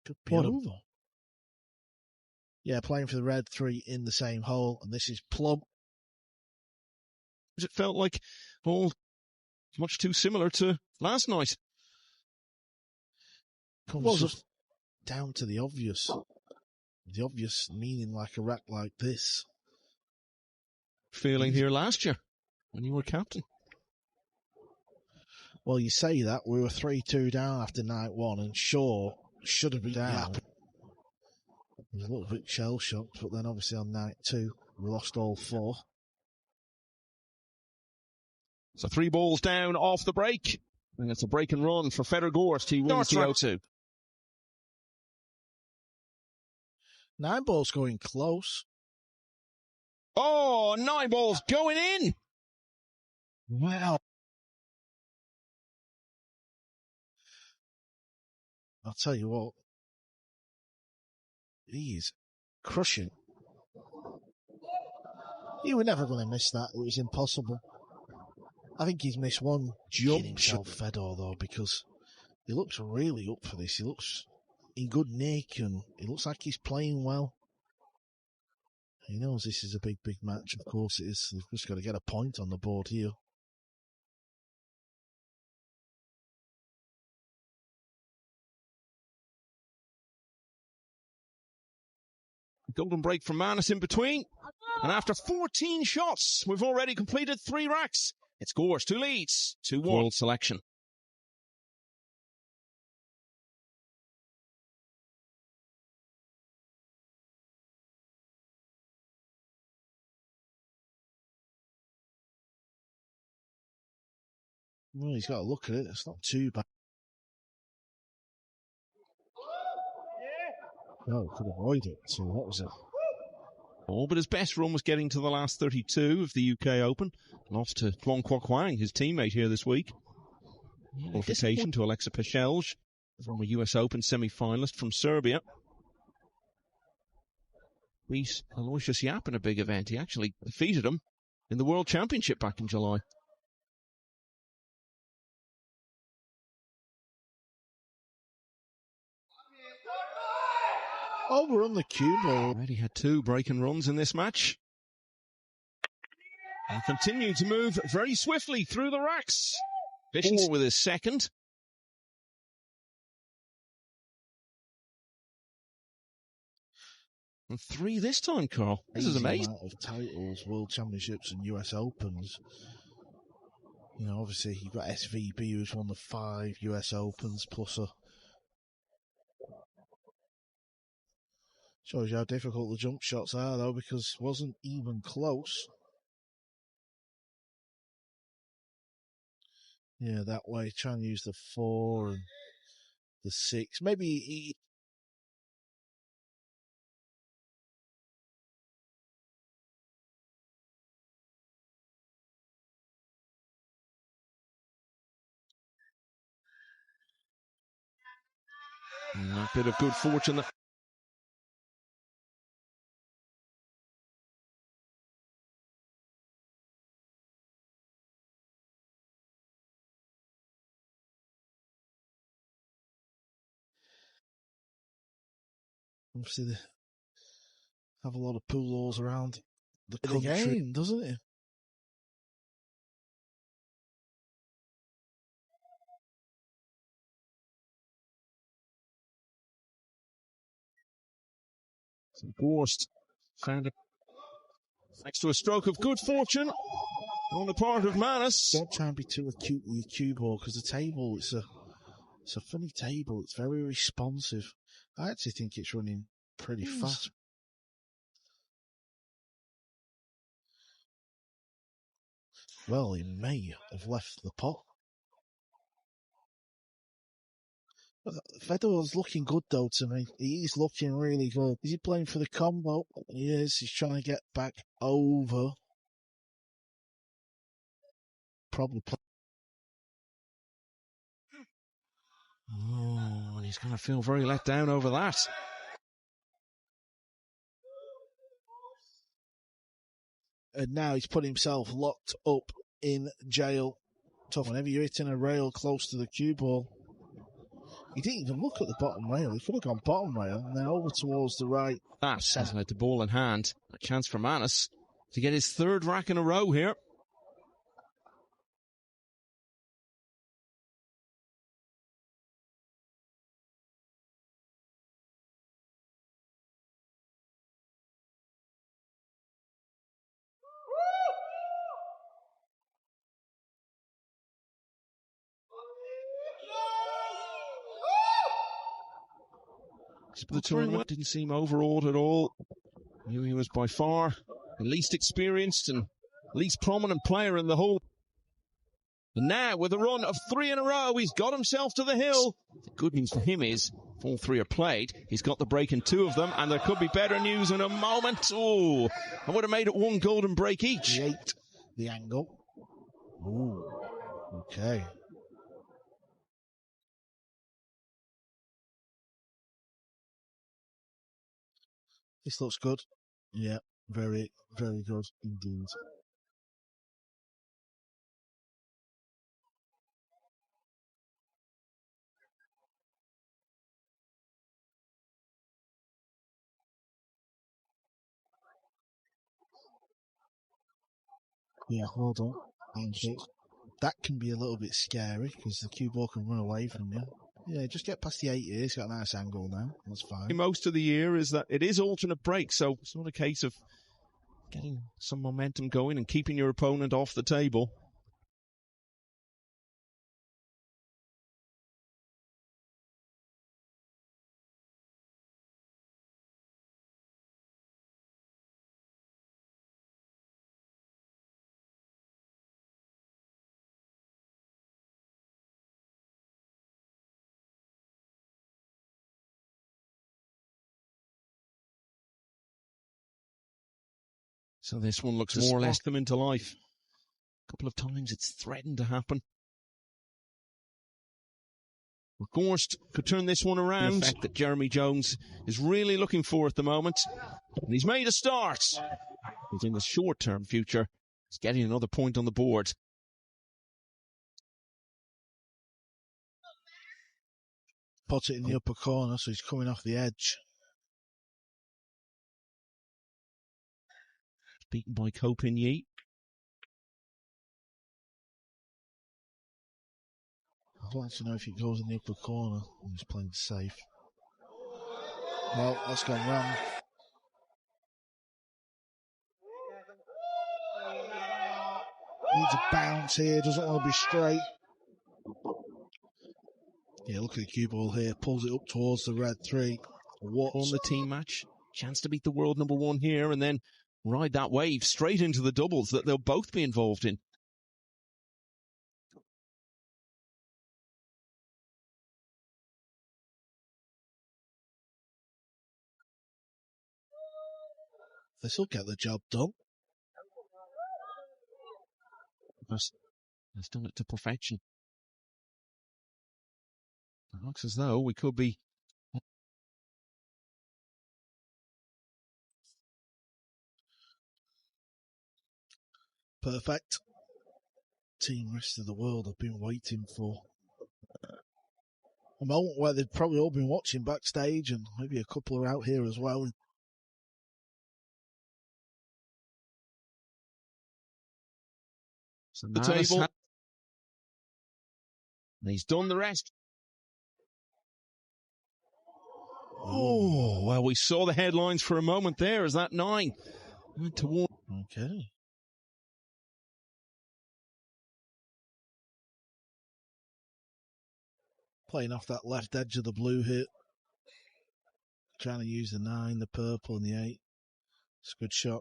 Could be over. Yeah, playing for the red 3 in the same hole, and this is plumb. It felt like all much too similar to last night. Comes down to the obvious meaning like a rack like this. Feeling here last year when you were captain. Well, you say that. We were 3-2 down after night 1, and Shaw should have been down. I was a little bit shell-shocked, but then obviously on night 2, we lost all 4. So 3 balls down off the break. And it's a break and run for Fedor Gorst. He wins the 0-2. 9 balls going close. Oh, 9 balls going in. Wow. I'll tell you what. He is crushing. You were never going to miss that. It was impossible. I think he's missed one jump shot, Fedor, though, because he looks really up for this. He looks in good nick, and he looks like he's playing well. He knows this is a big, big match. Of course it is. They've just got to get a point on the board here. Golden break from Manus in between. And after 14 shots, we've already completed 3 racks. It's Gorst who leads 2-1. World selection. Well, he's got to look at it. It's not too bad. No, could avoid it. So what was it? Oh, but his best run was getting to the last 32 of the UK Open. Lost to Kwon Kwok Wang, his teammate here this week. Qualification to Alexa Pechelj, former US Open semi-finalist from Serbia. Beat Aloysius Yap in a big event. He actually defeated him in the World Championship back in July. Over on the cue ball. Already had 2 breaking runs in this match. And continue to move very swiftly through the racks. Bishop with his second. And 3 this time, Carl. This is amazing. Amount of titles, World Championships and US Opens. You know, obviously you've got SVB who's won the 5 US Opens plus a... Shows you how difficult the jump shots are, though, because it wasn't even close. Yeah, that way, try and use the 4 and the 6. Maybe A bit of good fortune there. obviously they have a lot of pool halls around the country, doesn't it? So Gorst found it thanks to a stroke of good fortune on the part of Manus. Don't try and be too acute with your cue ball, because the table, it's a funny table. It's very responsive. I actually think it's running pretty fast. Well, he may have left the pot. Fedor's looking good, though, to me. He's looking really good. Is he playing for the combo? He is. He's trying to get back over. Probably play. Oh, and he's going to feel very let down over that. And now he's put himself locked up in jail. Tough. Whenever you're hitting a rail close to the cue ball, He didn't even look at the bottom rail. He could have gone bottom rail and then over towards the right. That has led to ball in hand. A chance for Manus to get his third rack in a row here. The tournament didn't seem overawed at all. Knew he was by far the least experienced and least prominent player in the whole. And now, with a run of 3 in a row, he's got himself to the hill. The good news for him is, if all 3 are played, he's got the break in 2 of them, and there could be better news in a moment. Oh, I would have made it 1 golden break each. The angle. Ooh, okay. This looks good. Yeah, very, very good indeed. Yeah, hold on. That can be a little bit scary because the cue ball can run away from you. Yeah, just get past the 8 years. Got a nice angle now. That's fine. Most of the year is that it is alternate breaks, so it's not a case of getting some momentum going and keeping your opponent off the table. So this one looks more or less come into life. A couple of times it's threatened to happen. Gorst could turn this one around. The fact that Jeremy Jones is really looking for at the moment. And he's made a start. He's in the short-term future. He's getting another point on the board. Put it in the upper corner, so he's coming off the edge. Beaten by Kopin-Yi. I'd like to know if it goes in the upper corner and he's playing safe. Well, that's gone wrong. Needs a bounce here, doesn't want to be straight. Yeah, look at the cue ball here, pulls it up towards the red 3. What on the team match? Chance to beat the world number 1 here and then ride that wave straight into the doubles that they'll both be involved in. This will get the job done. He's done it to perfection. It looks as though we could be. Perfect. Team rest of the world have been waiting for a moment where they've probably all been watching backstage, and maybe a couple are out here as well. So the table. And he's done the rest. Oh, well, we saw the headlines for a moment there. Is that 9? Okay. Playing off that left edge of the blue hit. Trying to use the 9, the purple, and the 8. It's a good shot.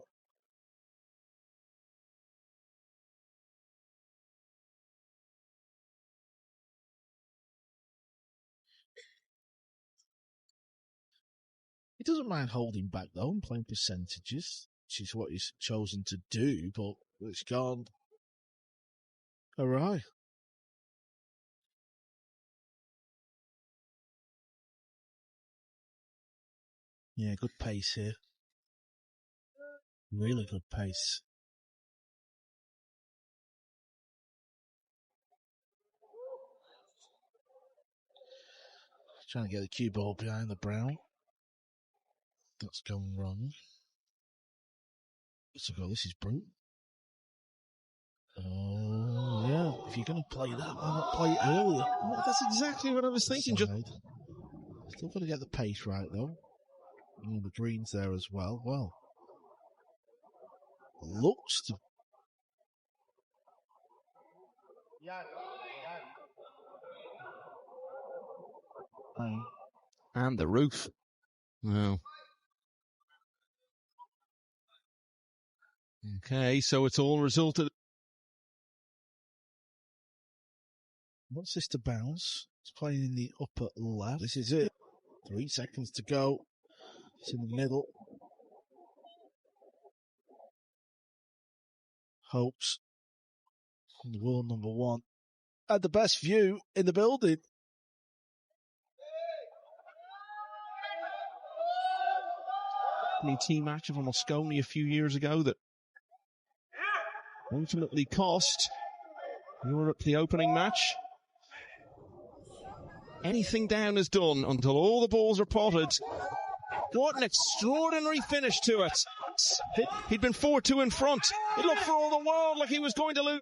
He doesn't mind holding back, though, and playing percentages, which is what he's chosen to do, but it's gone awry. Yeah, good pace here. Really good pace. Trying to get the cue ball behind the brown. That's gone wrong. So go, this is Brute. Oh, yeah. If you're going to play that, why not play it earlier? Well, that's exactly what I was thinking. Still got to get the pace right, though. And the green's there as well. Well, looks to... And the roof. Wow. Okay, so it's all resulted. What's this to bounce? It's playing in the upper left. This is it. 3 seconds to go. It's in the middle. Hopes. The world number one. Had the best view in the building. Team match of Moscone a few years ago that ultimately cost Europe the opening match. Anything down is done until all the balls are potted. What an extraordinary finish to it. He'd been 4-2 in front. It looked for all the world like he was going to lose.